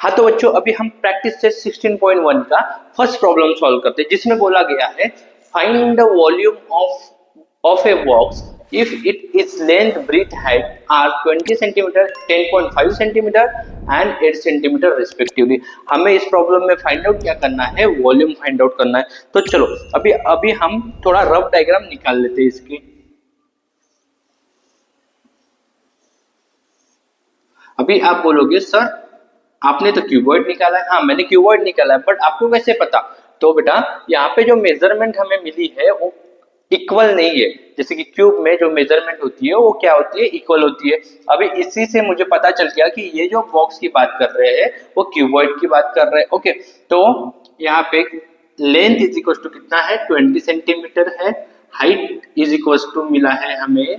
हाँ तो बच्चों अभी हम प्रैक्टिस सेट 16.1 का फर्स्ट प्रॉब्लम सॉल्व करते हैं, जिसमें बोला गया है find the volume of a box if it is length breadth height are 20 centimetre 10.5 centimetre and 8 centimetre respectively. हमें इस प्रॉब्लम में फाइंड आउट क्या करना है, वॉल्यूम फाइंड आउट करना है। तो चलो अभी अभी हम थोड़ा रफ डायग्राम निकाल लेते हैं इसकी। अभी आप बोलोगे सर आपने तो क्यूबॉइड निकाला है। हाँ मैंने क्यूबॉइड निकाला है, बट आपको कैसे पता? तो बेटा यहाँ पे जो मेजरमेंट हमें मिली है वो इक्वल नहीं है। जैसे कि क्यूब में जो मेजरमेंट होती है वो क्या होती है, इक्वल होती है। अभी इसी से मुझे पता चल गया कि ये जो बॉक्स की बात कर रहे हैं वो क्यूबॉइड की बात कर रहे हैं। ओके, तो यहाँ पे लेंथ इज इक्वल टू कितना है, 20 सेंटीमीटर है। हाइट इज इक्वल टू मिला है हमें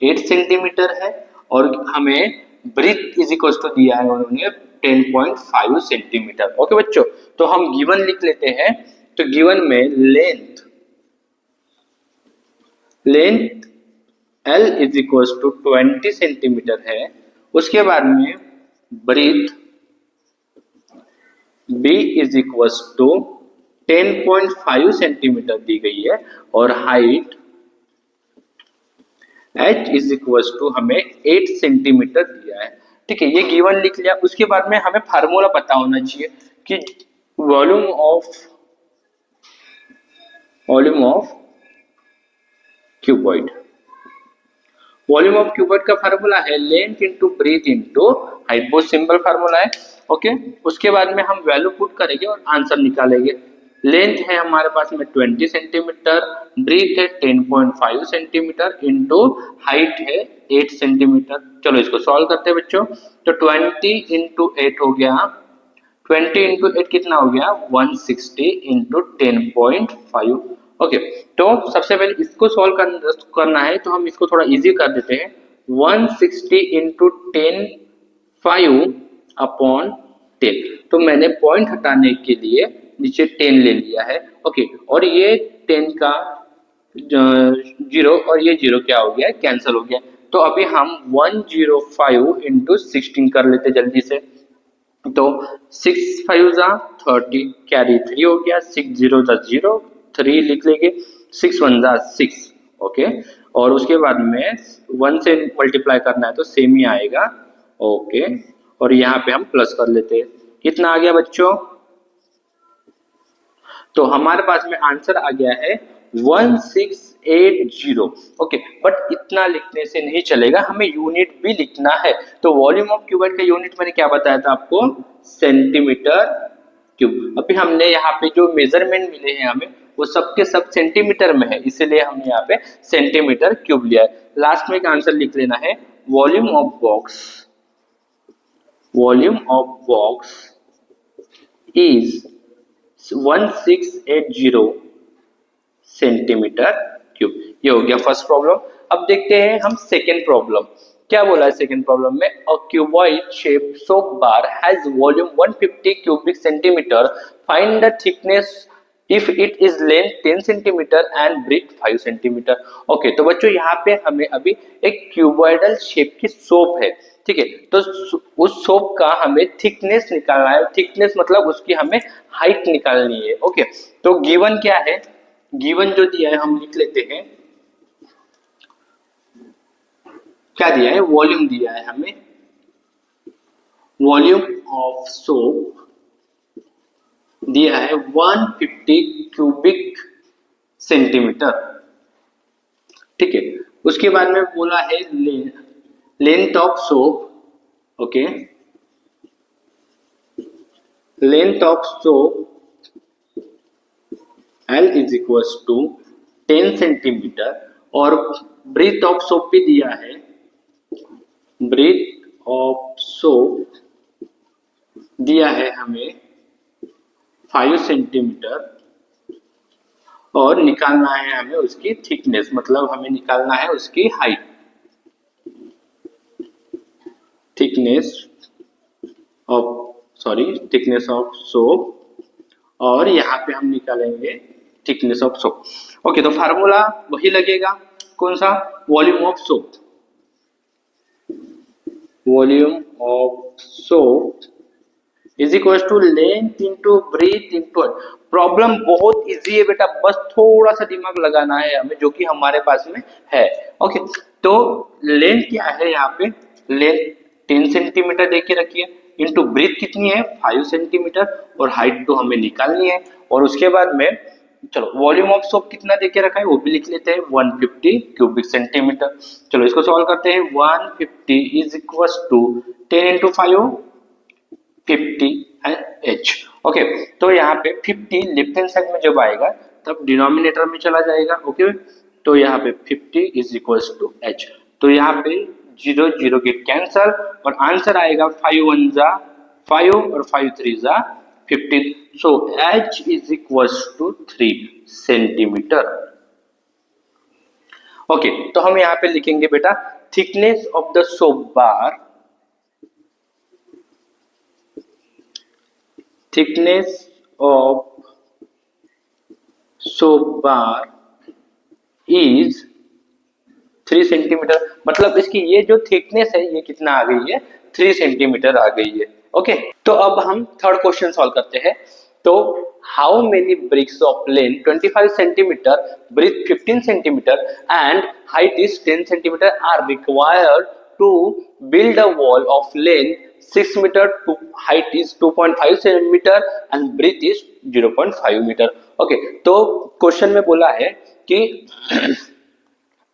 8 सेंटीमीटर है, और हमें ब्रीथ इज इक्वल टू दिया है उन्होंने 10.5 सेंटीमीटर। ओके बच्चों, तो हम गिवन लिख लेते हैं। तो गिवन में length L is equal to 20 centimetre है। उसके बाद में breadth B is equal to 10.5 centimetre दी गई है, और height H is equal to हमें 8 सेंटीमीटर दिया है। ठीक है, ये गिवन लिख लिया। उसके बाद में हमें फार्मूला पता होना चाहिए कि volume of cuboid. Volume of cuboid का फार्मूला है length into breadth into height. बहुत सिंपल फार्मूला है। ओके, उसके बाद में हम वैल्यू पुट करेंगे और आंसर निकालेंगे। लेंथ है हमारे पास में 20 सेंटीमीटर, ब्रीथ है 10.5 सेंटीमीटर, इंटू हाइट है 8 सेंटीमीटर। चलो इसको सॉल्व करते हैं बच्चों। तो 20 इंटू 8 हो गया, 20 इंटू 8 कितना हो गया, 160 इंटू 10.5। ओके, तो सबसे पहले इसको सॉल्व करना है, तो हम इसको थोड़ा इजी कर देते हैं। 160 इंटू 10 5 अपॉन 10। तो मैंने पॉइंट हटाने के लिए नीचे 10 ले लिया है। ओके, और ये 10 का 0 और ये 0 क्या हो गया, कैंसिल हो गया। तो अभी हम 105 इंटू 16 कर लेते जल्दी से। तो 6 5 जा 30, कैरी 3 हो गया, 6 0 जा 0, 3 लिख लेंगे, 6 1 जा 6। ओके, और उसके बाद में 1 से मल्टीप्लाई करना है तो सेम ही आएगा। ओके, और यहाँ पे हम प्लस कर लेते हैं। कितना आ गया बच्चों? तो हमारे पास में आंसर आ गया है 1680। ओके, बट इतना लिखने से नहीं चलेगा, हमें यूनिट भी लिखना है। तो वॉल्यूम ऑफ क्यूबॉइड का यूनिट मैंने क्या बताया था आपको, सेंटीमीटर क्यूब। अभी हमने यहाँ पे जो मेजरमेंट मिले हैं हमें वो सबके सब सेंटीमीटर में है, इसीलिए हमने यहाँ पे सेंटीमीटर क्यूब लिया है। लास्ट में एक आंसर लिख लेना है, volume of box is 1680 centimetre cube. ये हो गया फर्स्ट प्रॉब्लम। अब देखते हैं हम सेकेंड प्रॉब्लम। क्या बोला है सेकेंड प्रॉब्लम में, a cuboid shape soap bar has volume 150 cubic centimetre, find the thickness if it is length 10 centimetre and breadth 5 centimetre. Okay, तो बच्चों यहाँ पे हमें अभी एक क्यूबॉइडल शेप की सोप है। ठीक है, तो उस सोप का हमें थिकनेस निकालना है। थिकनेस मतलब उसकी हमें हाइट निकालनी है। ओके, तो गिवन क्या है, गिवन जो दिया है हम लिख लेते हैं। क्या दिया है, वॉल्यूम दिया है हमें, वॉल्यूम ऑफ सोप दिया है 150 क्यूबिक सेंटीमीटर। ठीक है, उसके बाद में बोला है length of soap. Okay, length of soap L is equal to 10 centimetre, और ब्रीथ ऑफ सोप भी दिया है, ब्रीथ ऑफ सोप दिया है हमें 5 सेंटीमीटर, और निकालना है हमें उसकी थिकनेस, मतलब हमें निकालना है उसकी हाइट, थिकनेस ऑफ सोप, और यहाँ पे हम निकालेंगे थिकनेस ऑफ सोप। ओके, तो फार्मूला वही लगेगा, कौन सा, volume of soap. Volume of soap is equal to length into breadth into. Problem बहुत इजी है बेटा, बस थोड़ा सा दिमाग लगाना है हमें, जो कि हमारे पास में है। ओके, तो लेंथ क्या है यहाँ पे, लेंथ 10 सेंटीमीटर दे के रखी है, इंटू ब्रीथ कितनी है 5 सेंटीमीटर, और हाइट तो हमें निकालनी है। और उसके बाद में चलो वॉल्यूम ऑफ सोप कितना देके रखा है वो भी लिख लेते हैं, 150 क्यूबिक सेंटीमीटर। चलो इसको सॉल्व करते हैं। 150 is equal to 10 into 5 50 H. Okay, तो यहाँ पे 50 लेफ्ट हैंड साइड में जब आएगा तब डिनोमिनेटर में चला जाएगा। ओके, तो यहाँ पे 50 इज इक्वल टू एच। तो यहाँ पे 0 0 गेट कैंसल और आंसर आएगा 5 1 जा 5 और 5 3 जा 15। So H is equal to 3 centimetre. Okay, तो हम यहाँ पे लिखेंगे बेटा thickness of the soap bar, thickness of soap bar is 3 centimetre. मतलब इसकी ये जो थिकनेस है ये कितना आ गई है, 3 सेंटीमीटर आ गई है। ओके, तो अब हम थर्ड क्वेश्चन सॉल्व करते हैं। तो how many bricks of length 25 centimetre, breadth 15 centimetre and height is 10 centimetre are required to build a wall of length 6 meter to height is 2.5 centimeter and breadth is 0.5 meter। Okay, तो question में बोला है कि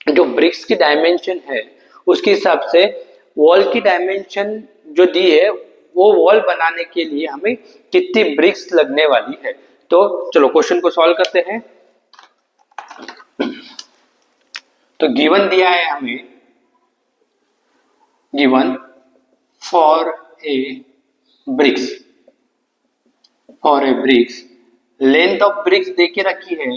जो BRICS की dimension है उसके हिसाब से वॉल की डायमेंशन जो दी है वो वॉल बनाने के लिए हमें कितनी ब्रिक्स लगने वाली है। तो चलो क्वेश्चन को सॉल्व करते हैं। तो गिवन दिया है हमें, given for a bricks length of bricks देके रखी है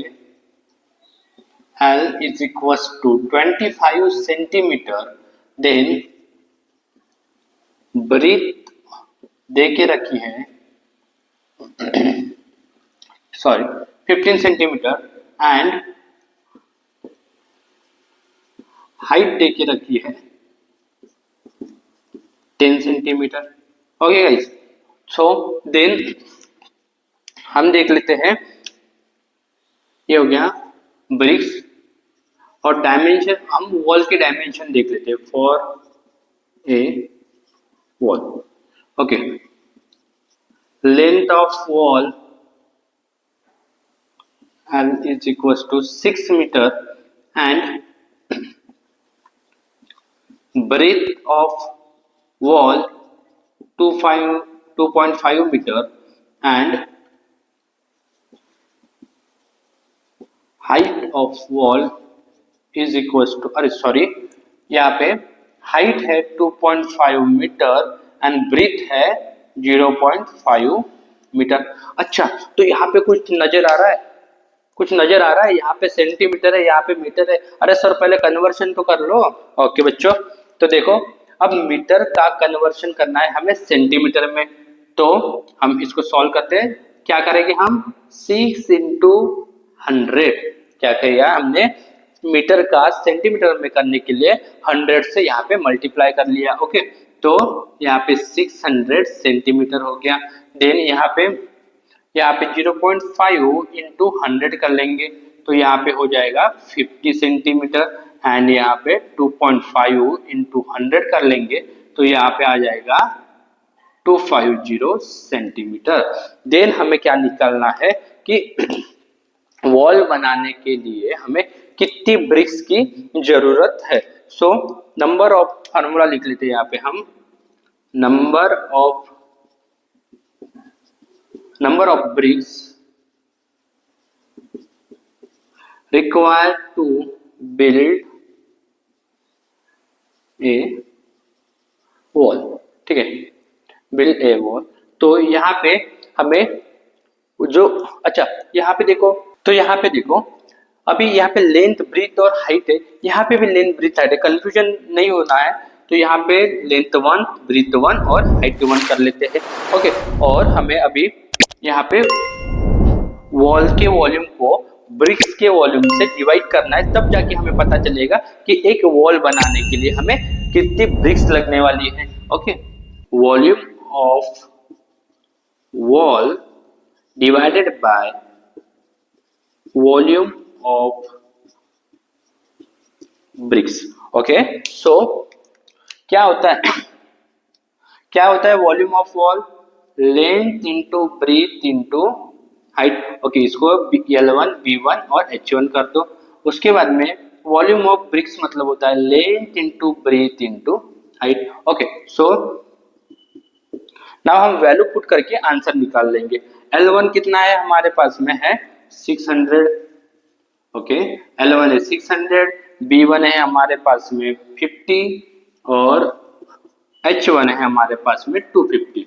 L is equals to 25 centimetre, then breadth देके रखी है सॉरी 15 सेंटीमीटर एंड हाइट देके रखी है 10 centimetre. Okay guys, so then हम देख लेते हैं, ये हो गया ब्रिक्स और डायमेंशन, हम वॉल के डायमेंशन देख लेते हैं for a wall. Okay, length of wall L is equals to 6 meter and breadth of wall 2.5 meter and height of wall is equals to, अरे सॉरी यहाँ पे हाइट है 2.5 मीटर एंड ब्रीथ है 0.5 metre. अच्छा, तो यहाँ पे कुछ नजर आ रहा है, यहाँ पे सेंटीमीटर है, यहाँ पे मीटर है। अरे सर पहले कन्वर्शन तो कर लो। ओके बच्चों, तो देखो अब मीटर का कन्वर्शन करना है हमें सेंटीमीटर में, तो हम इसको सॉल्व करते हैं। क्या करेंगे हम 6 इंटू 100, क्या किया हमने मीटर का सेंटीमीटर में करने के लिए 100 से यहाँ पे मल्टीप्लाई कर लिया। ओके, तो यहाँ पे 600 सेंटीमीटर हो गया। देन यहाँ पे 0.5 इंटू 100 कर लेंगे तो यहाँ पे हो जाएगा 50 सेंटीमीटर एंड यहाँ पे 2.5 इंटू 100 कर लेंगे तो यहाँ पे आ जाएगा 250 सेंटीमीटर। देन हमें क्या निकालना है कि वॉल बनाने के लिए हमें कितनी ब्रिक्स की जरूरत है। सो नंबर ऑफ फार्मूला लिख लेते हैं यहाँ पे हम, number of bricks required to build a wall। ठीक है, build a wall। तो यहाँ पे हमें जो, अच्छा यहाँ पे देखो, तो यहाँ पे देखो अभी यहाँ पे लेंथ ब्रीथ और हाइट है, यहाँ पे भी लेंथ ब्रीथ हाइट है, कंफ्यूजन नहीं होना है। तो यहाँ पे लेंथ 1 ब्रीथ 1 और हाइट 1 कर लेते हैं। ओके, और हमें अभी यहाँ पे वॉल के वॉल्यूम को ब्रिक्स के वॉल्यूम से डिवाइड करना है, तब जाके हमें पता चलेगा कि एक वॉल बनाने के लिए हमें कितनी ब्रिक्स लगने वाली है। Okay, volume of wall divided by volume of bricks. Okay, so क्या होता है क्या होता है volume of wall? Length into breadth into height. Okay, इसको L1 V1 और H1 कर दो. उसके बाद में वॉल्यूम ऑफ ब्रिक्स मतलब होता है length into breadth into height. Okay, so now हम वैल्यू पुट करके आंसर निकाल लेंगे. L1 कितना है हमारे पास में है 600. ओके, L1 है 600, B1 है हमारे पास में 50 और H1 है हमारे पास में 250.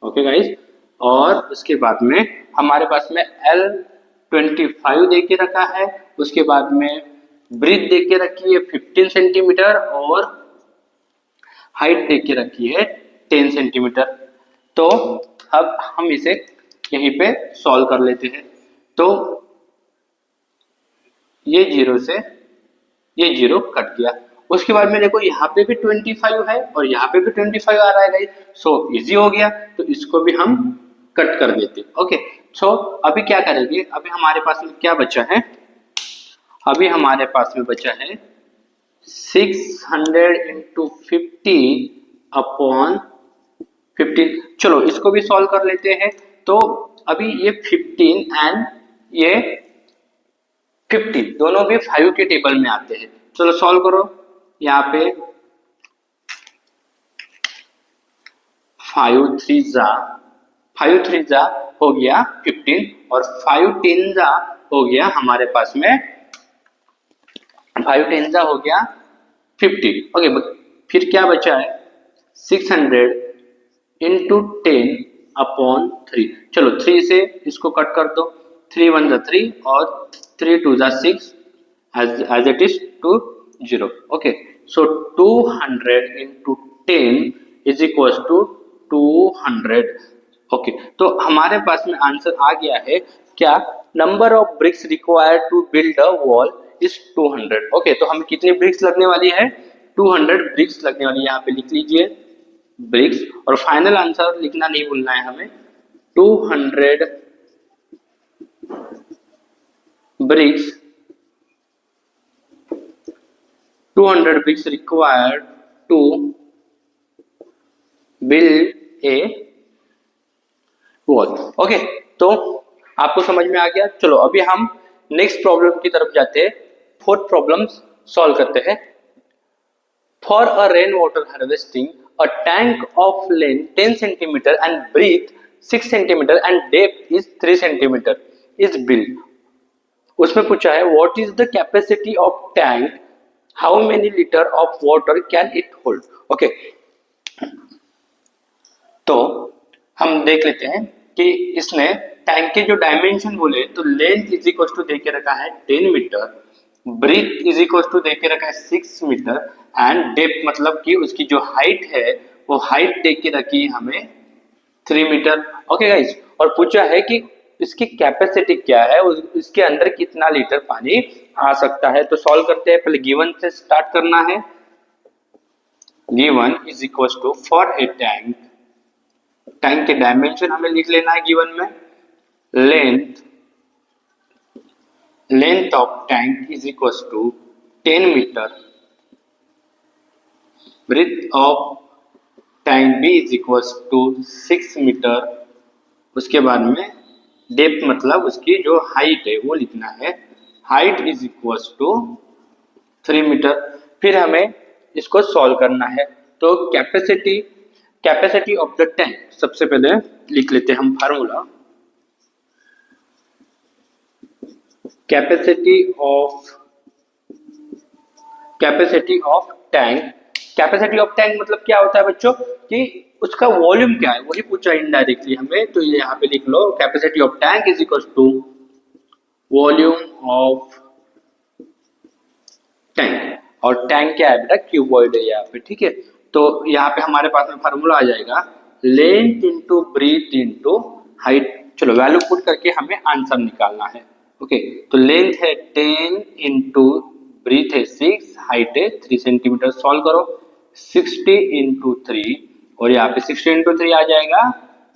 ओके गाइस, और उसके बाद में हमारे पास में L25 दे के रखा है. उसके बाद में ब्रीथ दे के रखी है 15 सेंटीमीटर और हाइट दे के रखी है 10 सेंटीमीटर. तो अब हम इसे यहीं पे सॉल्व कर लेते हैं. तो ये जीरो से ये जीरो कट गया. उसके बाद में देखो यहाँ पे भी 25 है और यहाँ पे भी 25 आ रहा है गाइस. सो इजी हो गया, तो इसको भी हम कट कर देते. ओके, सो अभी क्या करेंगे? अभी हमारे पास में क्या बचा है? अभी हमारे पास में बचा है 600 इंटू 50 अपॉन 15. चलो इसको भी सॉल्व कर लेते हैं. तो अभी ये 15 एंड ये 50 दोनों भी 5 के टेबल में आते हैं. चलो सॉल्व करो. यहाँ पे 5 3 जा हो गया 15 और 5 10 जा हो गया हमारे पास में 5 10 जा हो गया 50. ओके, फिर क्या बचा है 600 इंटू 10 अपॉन 3. चलो 3 से इसको कट कर दो. 3 1 जा 3 और 3 2 जा 6 as it is to 0. Okay, so 200 into 10 is equals to 200. Okay, तो हमारे पास में आंसर आ गया है. क्या? Number of bricks required to build a wall is 200. Okay, तो हमें कितनी ब्रिक्स लगने वाली है? 200 ब्रिक्स लगने वाली है. यहाँ पे लिख लीजिए ब्रिक्स, और फाइनल आंसर लिखना नहीं भूलना है हमें. 200 bricks 200 bricks required to build a wall. Okay, तो आपको समझ में आ गया. चलो अभी हम नेक्स्ट प्रॉब्लम की तरफ जाते हैं. फोर्थ प्रॉब्लम सॉल्व करते हैं. For a rain water harvesting a tank of length 10 centimetre and breadth 6 centimetre and depth is 3 centimetre is build. उसमें पूछा है what is the capacity of tank, how many liter of water can it hold. Okay, तो हम देख लेते हैं कि इसने टैंक के जो डायमेंशन बोले तो लेंथ इज इक्वल टू दे के रखा है 10 metre, breadth is equal to दे के रखा है 6 मीटर एंड डेप्थ मतलब कि उसकी जो हाइट है वो हाइट दे के रखी है हमें 3 मीटर. ओके गाइस, और पूछा है कि इसकी कैपेसिटी क्या है, इसके अंदर कितना लीटर पानी आ सकता है. तो सॉल्व करते हैं. पहले गिवन से स्टार्ट करना है. Given is equal to for a tank, tank के डायमेंशन हमें लिख लेना है गिवन में. Length of tank is equal to 10 metre, breadth of tank B is equal to 6 metre. उसके बाद में डेप्थ मतलब उसकी जो हाइट है वो लिखना है. Height is equal to 3 metre. फिर हमें इसको सॉल्व करना है. तो कैपेसिटी ऑफ द टैंक सबसे पहले लिख लेते हैं हम फार्मूला. कैपेसिटी ऑफ टैंक मतलब क्या होता है बच्चों कि उसका वॉल्यूम क्या है वही पूछा इनडायरेक्टली हमें. तो ये यहाँ पे लिख लो capacity of tank is equal to volume of tank, और टैंक क्या है बेटा क्यूबॉइड है यहाँ पे. ठीक है, तो यहाँ पे हमारे पास में फार्मूला आ जाएगा length into breadth into height. चलो वैल्यू पुट करके हमें आंसर निकालना है. ओके, तो लेंथ है 10 इंटू ब्रीथ है 6, हाइट है 3 सेंटीमीटर. सॉल्व करो. 60 इंटू 3 और यहाँ पे 60 इंटू 3 आ जाएगा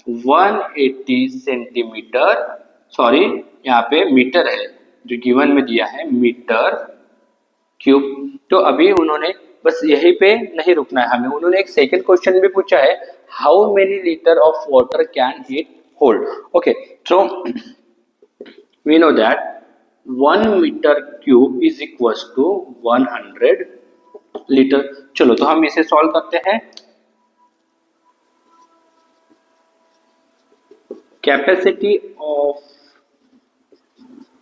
180 सेंटीमीटर, सॉरी यहाँ पे मीटर है जो गिवन में दिया है, मीटर क्यूब। तो अभी उन्होंने बस यहीं पे नहीं रुकना है हमें, उन्होंने एक सेकंड क्वेश्चन भी पूछा है, how many litre of water can it hold. Okay, so we know that 1 metre cube is equals to 100 litre. चलो तो हम इसे सॉल्व करते हैं। Capacity of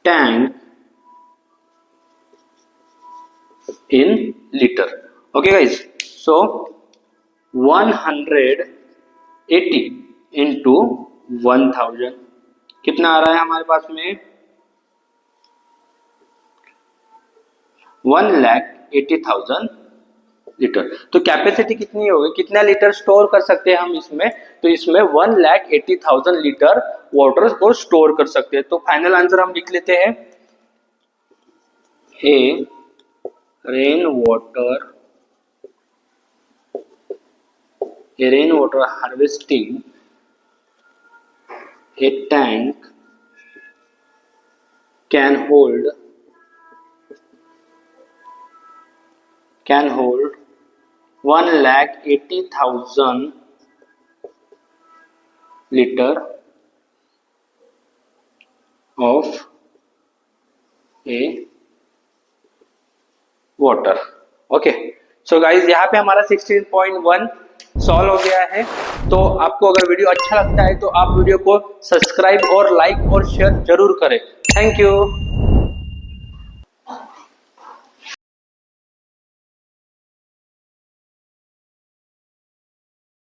tank in liter. Okay guys, so 180 into 1000 कितना आ रहा है हमारे पास में, 1,80,000 लीटर। तो कैपेसिटी कितनी होगी, कितना लीटर स्टोर कर सकते हैं हम इसमें, तो इसमें 1,80,000 लीटर वाटर को स्टोर कर सकते हैं। तो फाइनल आंसर हम लिख लेते हैं, ए rainwater harvesting a tank can hold 1,80,000 liter of a water. Okay, so guys यहाँ पे हमारा 16.1 सॉल्व हो गया है। तो आपको अगर वीडियो अच्छा लगता है तो आप वीडियो को सब्सक्राइब और लाइक और शेयर जरूर करें। Thank you.